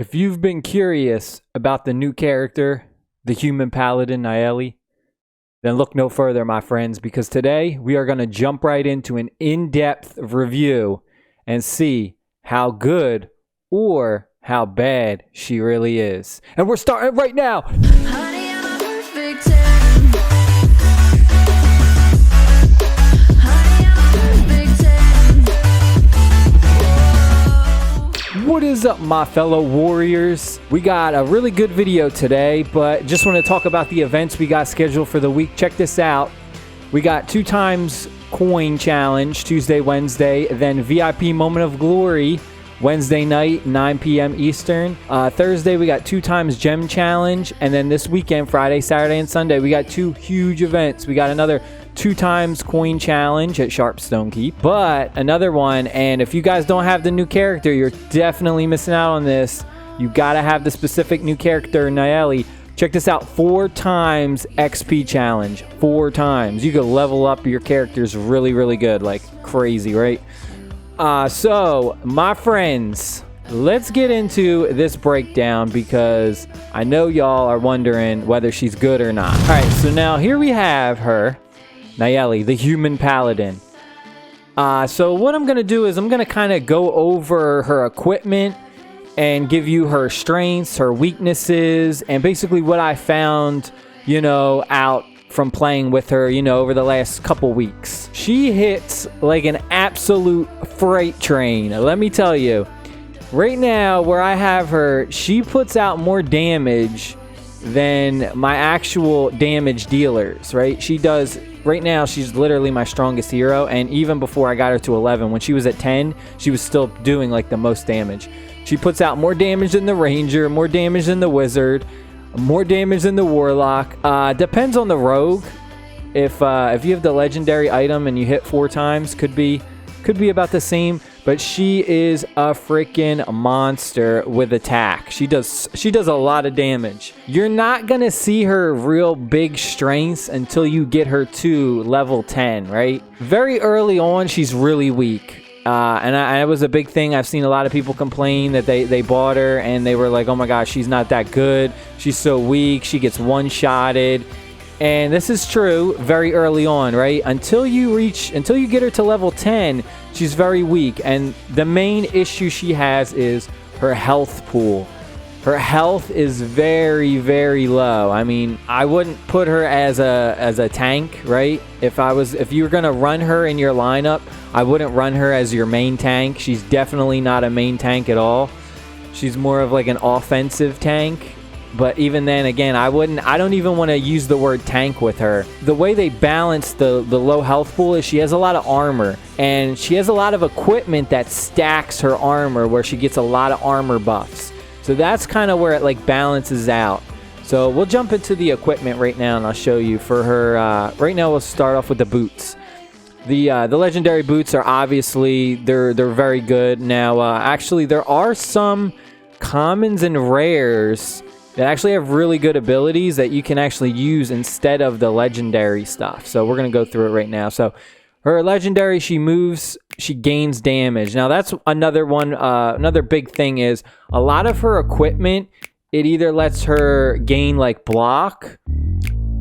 If you've been curious about the new character, the human paladin Nayeli, then look no further, my friends, because today we are going to jump right into an in-depth review and see how good or how bad she really is. And we're starting right now. Honey, I'm a perfect 10. Honey, I'm a perfect 10. What is up, my fellow warriors? We got a really good video today, but just want to talk about the events we got scheduled for the week. Check this out. We got 2 times coin challenge, Tuesday, Wednesday, then VIP moment of glory, Wednesday night, 9 p.m. Eastern. Thursday, we got 2 times gem challenge, and then this weekend, Friday, Saturday, and Sunday, we got 2 huge events. We got another 2 times coin challenge at Sharpstone Keep, but another one, and if you guys don't have the new character, you're definitely missing out on this. You gotta have the specific new character, Nayeli. Check this out, 4 times XP challenge, 4 times. You could level up your characters really, really good, like crazy, right? So, my friends, let's get into this breakdown because I know y'all are wondering whether she's good or not. All right, so now here we have her, Nayeli, the human paladin. So what I'm going to do is I'm going to kind of go over her equipment and give you her strengths, her weaknesses, and basically what I found, you know, out from playing with her, you know, over the last couple weeks. She hits like an absolute freight train. Let me tell you, right now where I have her, she puts out more damage than my actual damage dealers, right? She does, right now she's literally my strongest hero, and even before I got her to 11, when she was at 10, she was still doing like the most damage. She puts out more damage than the ranger, more damage than the wizard, more damage than the warlock. Depends on the rogue. If you have the legendary item and you hit 4 times, could be about the same. But she is a freaking monster with attack. She does a lot of damage. You're not gonna see her real big strengths until you get her to level 10, right? Very early on, she's really weak. And it was a big thing. I've seen a lot of people complain that they bought her and they were like, oh my gosh, she's not that good. She's so weak. She gets one-shotted. And this is true very early on, right? Until you get her to level 10, she's very weak. And the main issue she has is her health pool. Her health is very, very low. I mean, I wouldn't put her as a tank, right? If you were gonna run her in your lineup, I wouldn't run her as your main tank. She's definitely not a main tank at all. She's more of like an offensive tank. But even then, again, I don't even want to use the word tank with her. The way they balance the low health pool is she has a lot of armor, and she has a lot of equipment that stacks her armor where she gets a lot of armor buffs. So that's kind of where it like balances out. So we'll jump into the equipment right now, and I'll show you for her. Right now, we'll start off with the boots. The legendary boots are obviously they're very good. Now, actually, there are some commons and rares that actually have really good abilities that you can actually use instead of the legendary stuff. So we're gonna go through it right now. So her legendary, she moves, she gains damage. Now that's another one. Another big thing is a lot of her equipment, it either lets her gain like block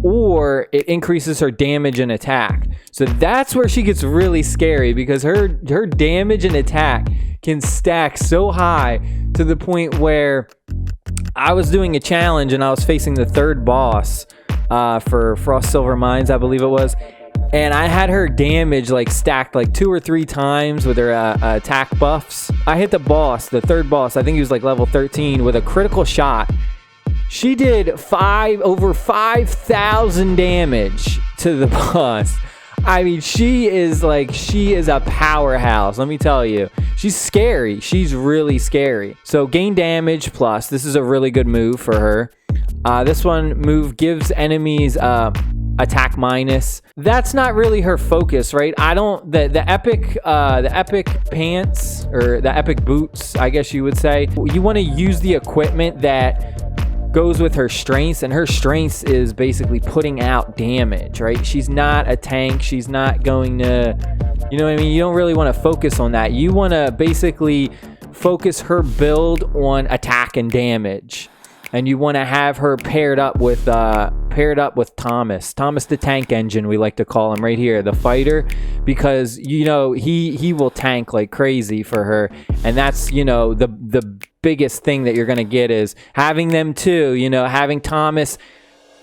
or it increases her damage and attack. So that's where she gets really scary because her damage and attack can stack so high to the point where I was doing a challenge and I was facing the 3rd boss for Frost Silver Mines, I believe it was. And I had her damage like stacked like 2 or 3 times with her attack buffs. I hit the boss, the 3rd boss, I think he was like level 13, with a critical shot. She did over 5,000 damage to the boss. I mean, she is a powerhouse, let me tell you. She's scary. She's really scary. So gain damage plus. This is a really good move for her. This move gives enemies attack minus. That's not really her focus, right? The epic pants, or the epic boots, I guess you would say. You want to use the equipment that goes with her strengths, and her strengths is basically putting out damage, right? She's not a tank. She's not going to, you know what I mean? You don't really want to focus on that. You want to basically focus her build on attack and damage. And you want to have her paired up with Thomas the tank engine, we like to call him right here, the fighter, because you know he will tank like crazy for her, and that's, you know, the biggest thing that you're gonna get is having them two, you know, having Thomas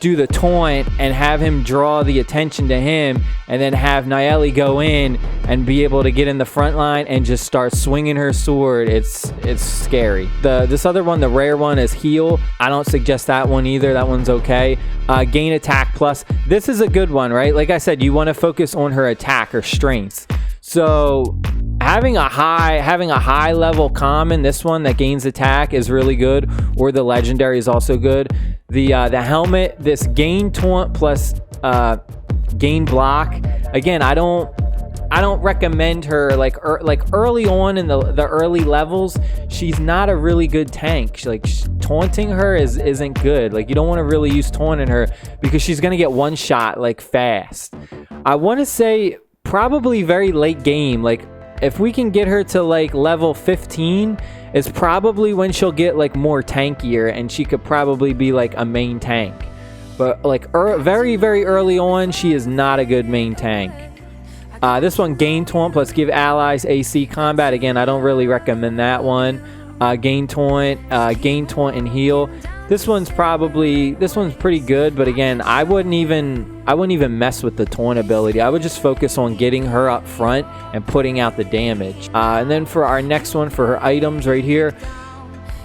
do the taunt and have him draw the attention to him, and then have Nayeli go in and be able to get in the front line and just start swinging her sword. It's scary. This other one, the rare one, is heal. I don't suggest that one either. That one's okay. Gain attack plus. This is a good one, right? Like I said, you want to focus on her attack, her strengths. So having a high level common, this one that gains attack, is really good, or the legendary is also good. The helmet, this gain taunt plus gain block. Again, I don't recommend her like early on in the early levels. She's not a really good tank. Taunting her isn't good. Like, you don't want to really use taunting her because she's gonna get one shot like fast. I want to say probably very late game. Like, if we can get her to like level 15, is probably when she'll get like more tankier, and she could probably be like a main tank. But like very early on, she is not a good main tank. This one, gain taunt plus give allies AC combat. Again, I don't really recommend that one. Gain taunt and heal. This one's pretty good, but again, I wouldn't even mess with the taunt ability. I would just focus on getting her up front and putting out the damage. And then for our next one, for her items right here,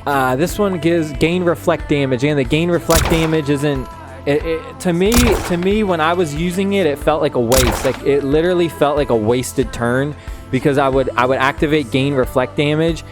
this one gives gain reflect damage. And the gain reflect damage isn't, to me when I was using it, it felt like a waste. Like, it literally felt like a wasted turn, because I would activate gain reflect damage,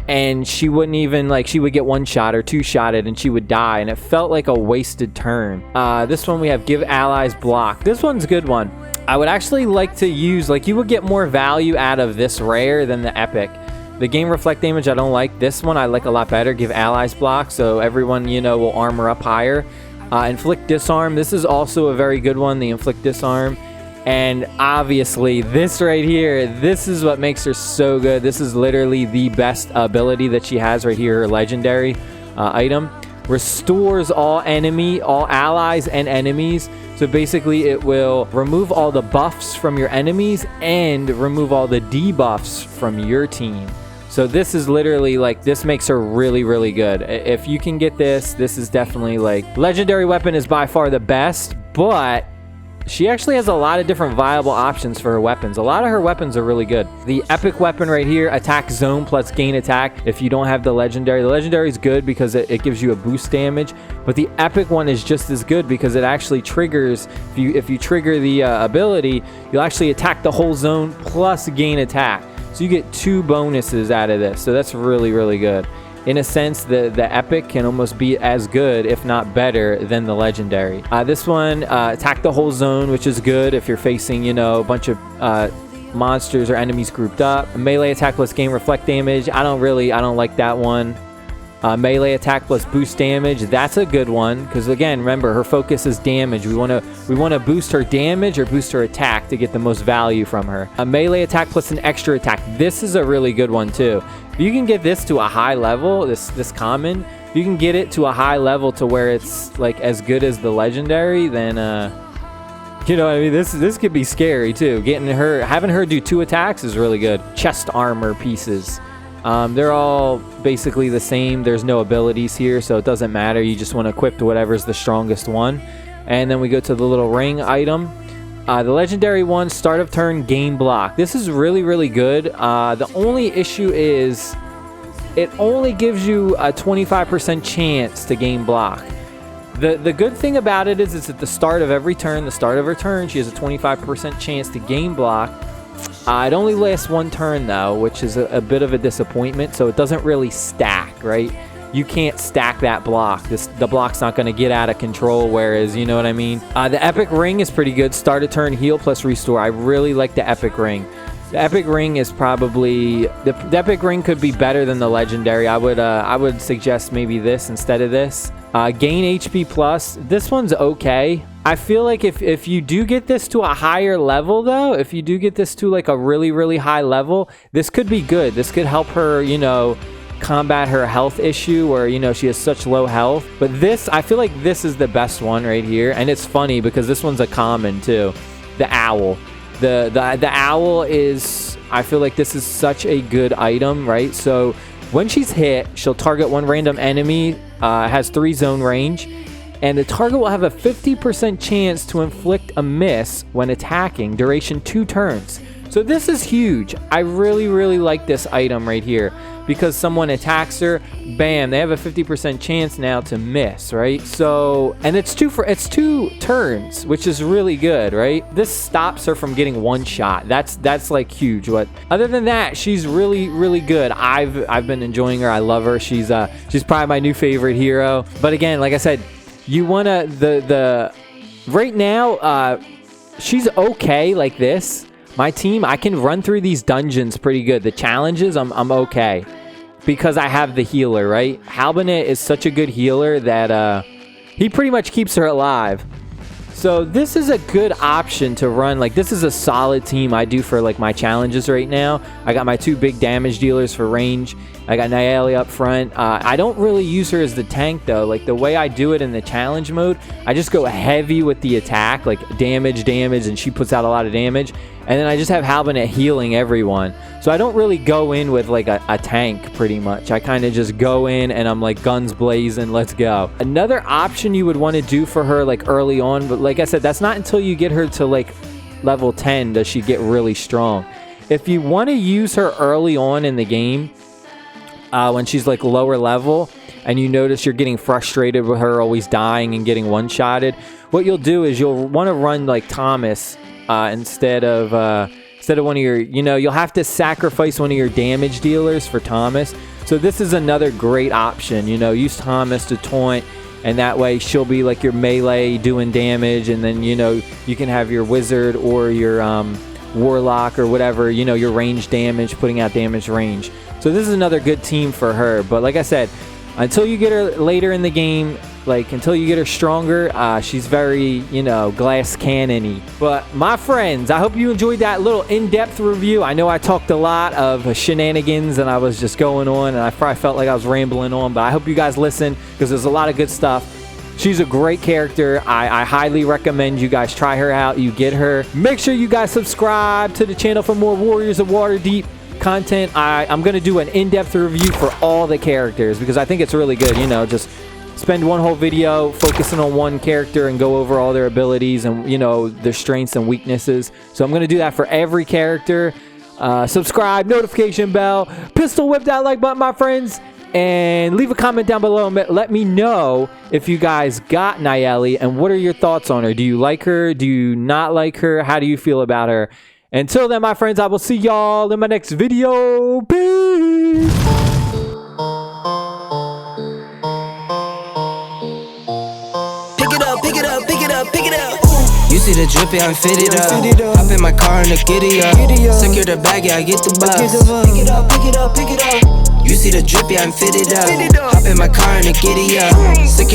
and she wouldn't even, like, she would get one shot or two shotted and she would die, and it felt like a wasted turn. This one we have give allies block. This one's a good one. I would actually like to use, like, you would get more value out of this rare than the epic. The game reflect damage I don't like. This one I like a lot better. Give allies block, so everyone, you know, will armor up higher. Inflict Disarm. This is also a very good one, the Inflict Disarm. And obviously, this right here, this is what makes her so good. This is literally the best ability that she has right here, her legendary item. Restores all allies and enemies. So basically, it will remove all the buffs from your enemies and remove all the debuffs from your team. So this is literally, like, this makes her really good. If you can get this, this is definitely, like, legendary weapon is by far the best, but she actually has a lot of different viable options for her weapons. A lot of her weapons are really good. The epic weapon right here, attack zone plus gain attack. If you don't have the legendary is good because it gives you a boost damage, but the epic one is just as good because it actually triggers, if you trigger the ability, you'll actually attack the whole zone plus gain attack. So you get 2 bonuses out of this. So that's really good. In a sense, the epic can almost be as good, if not better, than the legendary. This one, attack the whole zone, which is good if you're facing, you know, a bunch of monsters or enemies grouped up. Melee attack plus gain reflect damage. I don't like that one. Melee attack plus boost damage. That's a good one because, again, remember, her focus is damage. We want to boost her damage or boost her attack to get the most value from her. A melee attack plus an extra attack. This is a really good one too. If you can get this to a high level, this common, if you can get it to a high level to where it's like as good as the legendary, then you know what I mean, this could be scary too. Having her do 2 attacks is really good. Chest armor pieces. They're all basically the same. There's no abilities here, so it doesn't matter. You just want to equip to whatever's the strongest one. And then we go to the little ring item. The legendary one, start of turn, gain block. This is really good. The only issue is it only gives you a 25% chance to gain block. The good thing about it is it's at the start of every turn. The start of her turn, she has a 25% chance to gain block. It only lasts 1 turn though, which is a bit of a disappointment, so it doesn't really stack, right? You can't stack that block. The block's not going to get out of control, whereas, you know what I mean? The epic ring is pretty good. Start a turn, heal plus restore. I really like the epic ring. The epic ring is probably the epic ring could be better than the legendary. I would suggest maybe this instead of this. Gain HP plus. This one's okay. I feel like if you do get this to a higher level though, if you do get this to like a really high level, this could be good. This could help her, you know, combat her health issue where, you know, she has such low health. But this, I feel like this is the best one right here. And it's funny because this one's a common too. The owl. The owl is, I feel like this is such a good item, right? So when she's hit, she'll target one random enemy, has 3 zone range, and the target will have a 50% chance to inflict a miss when attacking, duration 2 turns. So this is huge. I really like this item right here because someone attacks her, bam, they have a 50% chance now to miss, right? So, and it's 2 turns, which is really good, right? This stops her from getting one shot. That's like huge. But other than that, she's really good. I've been enjoying her. I love her. She's probably my new favorite hero. But again, like I said, you wanna right now, she's okay like this. My team, I can run through these dungeons pretty good. The challenges, I'm okay because I have the healer, right? Halbanet is such a good healer that he pretty much keeps her alive. So this is a good option to run. Like, this is a solid team I do for like my challenges right now. I got my 2 big damage dealers for range. I got Nayeli up front. I don't really use her as the tank though. Like the way I do it in the challenge mode, I just go heavy with the attack, like damage, and she puts out a lot of damage. And then I just have Halbanet healing everyone. So I don't really go in with like a tank pretty much. I kind of just go in and I'm like guns blazing, let's go. Another option you would want to do for her like early on, but like I said, that's not until you get her to like level 10 does she get really strong. If you want to use her early on in the game, when she's like lower level and you notice you're getting frustrated with her always dying and getting one-shotted, what you'll do is you'll want to run like Thomas instead of one of your, you know, you'll have to sacrifice one of your damage dealers for Thomas. So this is another great option, you know, use Thomas to taunt, and that way she'll be like your melee doing damage, and then, you know, you can have your wizard or your warlock or whatever, you know, your range damage, putting out damage range. So this is another good team for her. But like I said, until you get her later in the game, like until you get her stronger, she's very, you know, glass cannon-y. But my friends, I hope you enjoyed that little in-depth review. I know I talked a lot of shenanigans and I was just going on, and I probably felt like I was rambling on, but I hope you guys listen because there's a lot of good stuff. She's a great character. I highly recommend you guys try her out. You get her. Make sure you guys subscribe to the channel for more Warriors of Waterdeep content. I'm going to do an in-depth review for all the characters because I think it's really good. You know, just spend one whole video focusing on one character and go over all their abilities and, you know, their strengths and weaknesses. So I'm going to do that for every character. Subscribe, notification bell, pistol whip that like button, my friends. And leave a comment down below and let me know if you guys got Nayeli and what are your thoughts on her. Do you like her? Do you not like her? How do you feel about her? Until then, my friends, I will see y'all in my next video. Peace! Pick it up, pick it up, pick it up, pick it up. You see the drippy, I'm fitted up. Hop in my car and the giddy up. Secure the bag, yeah, I get the bus. Pick it up, pick it up, pick it up. You see the drippy, I'm fitted up. Hop in my car and the giddy up. Secure